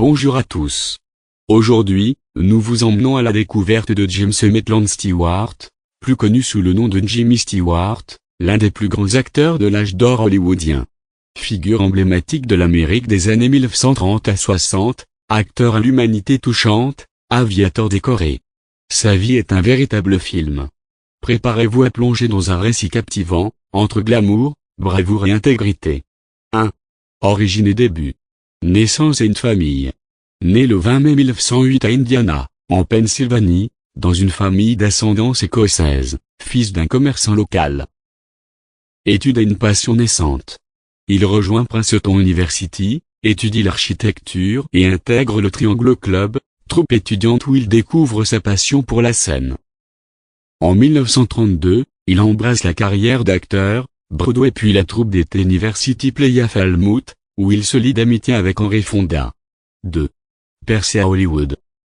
Bonjour à tous. Aujourd'hui, nous vous emmenons à la découverte de James Maitland Stewart, plus connu sous le nom de Jimmy Stewart, l'un des plus grands acteurs de l'âge d'or hollywoodien. Figure emblématique de l'Amérique des années 1930 à 60, acteur à l'humanité touchante, aviateur décoré. Sa vie est un véritable film. Préparez-vous à plonger dans un récit captivant, entre glamour, bravoure et intégrité. 1. Origine et début. Naissance et une famille. Né le 20 mai 1908 à Indiana, en Pennsylvanie, dans une famille d'ascendance écossaise, fils d'un commerçant local. Études et une passion naissante. Il rejoint Princeton University, étudie l'architecture et intègre le Triangle Club, troupe étudiante où il découvre sa passion pour la scène. En 1932, il embrasse la carrière d'acteur, Broadway puis la troupe d'été University Play à Falmouth, où il se lie d'amitié avec Henry Fonda. 2. Percé à Hollywood.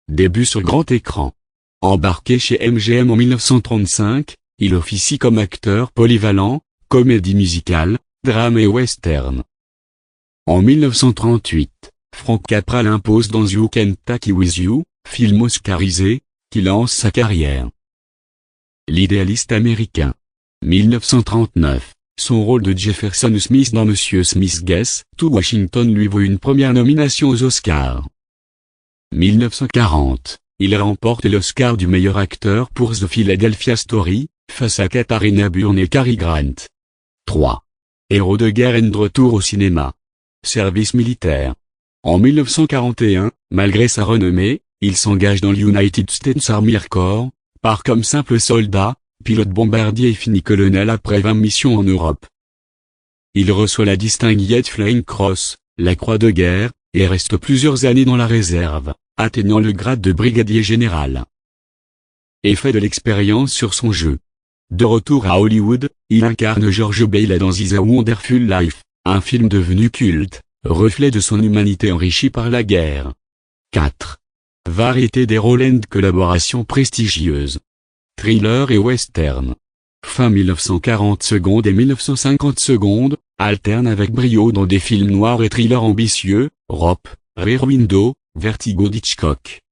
Début sur grand écran. Embarqué chez MGM en 1935, il officie comme acteur polyvalent, comédie musicale, drame et western. En 1938, Frank Capra l'impose dans You Kentucky With You, film oscarisé, qui lance sa carrière. L'idéaliste américain. 1939. Son rôle de Jefferson Smith dans Monsieur Smith Guess to Washington lui vaut une première nomination aux Oscars. 1940, il remporte l'Oscar du meilleur acteur pour The Philadelphia Story, face à Katharina Burn et Cary Grant. 3. Héros de guerre et de retour au cinéma. Service militaire. En 1941, malgré sa renommée, il s'engage dans l'United States Army Corps, part comme simple soldat, pilote bombardier et finit colonel après 20 missions en Europe. Il reçoit la Distinguished Flying Cross, la Croix de guerre, et reste plusieurs années dans la réserve, atteignant le grade de brigadier général. Effet de l'expérience sur son jeu. De retour à Hollywood, il incarne George Bailey dans Is a Wonderful Life, un film devenu culte, reflet de son humanité enrichie par la guerre. 4. Variété des rôles et collaborations prestigieuses. Thriller et western. Fin 1940 secondes et 1950 secondes, alterne avec brio dans des films noirs et thrillers ambitieux, Rope, Rear Window, Vertigo d'Hitchcock.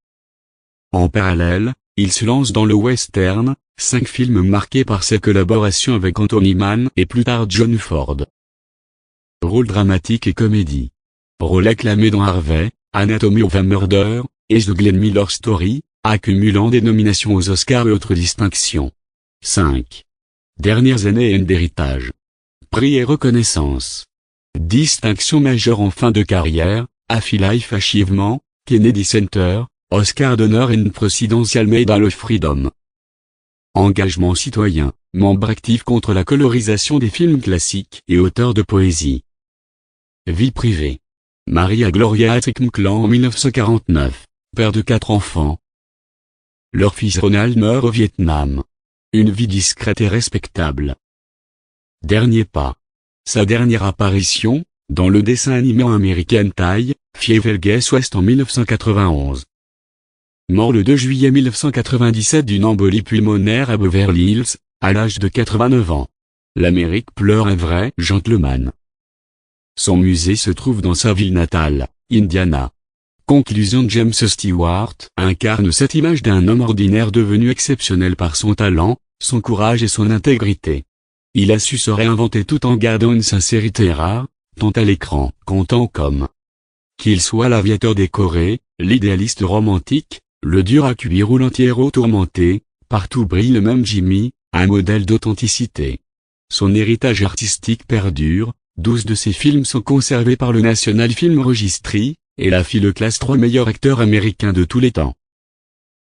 En parallèle, il se lance dans le western, 5 films marqués par ses collaborations avec Anthony Mann et plus tard John Ford. Rôle dramatique et comédie. Rôle acclamé dans Harvey, Anatomy of a Murder, et The Glenn Miller Story, accumulant des nominations aux Oscars et autres distinctions. 5. Dernières années et d'héritage. Prix et reconnaissance. Distinction majeure en fin de carrière, Afterlife Achievement, Kennedy Center, Oscar d'honneur et Presidential Medal of Freedom. Engagement citoyen, membre actif contre la colorisation des films classiques et auteur de poésie. Vie privée. Marié à Gloria Atwick-McClan en 1949, père de 4 enfants. Leur fils Ronald meurt au Vietnam. Une vie discrète et respectable. Dernier pas. Sa dernière apparition, dans le dessin animé American Tail, Fievel Guess West en 1991. Mort le 2 juillet 1997 d'une embolie pulmonaire à Beverly Hills, à l'âge de 89 ans. L'Amérique pleure un vrai gentleman. Son musée se trouve dans sa ville natale, Indiana. Conclusion. James Stewart incarne cette image d'un homme ordinaire devenu exceptionnel par son talent, son courage et son intégrité. Il a su se réinventer tout en gardant une sincérité rare, tant à l'écran qu'en tant qu'homme. Qu'il soit l'aviateur décoré, l'idéaliste romantique, le dur à cuire ou l'anti-héros tourmenté, partout brille le même Jimmy, un modèle d'authenticité. Son héritage artistique perdure, 12 de ses films sont conservés par le National Film Registry, et la fit le classe 3 meilleur acteur américain de tous les temps.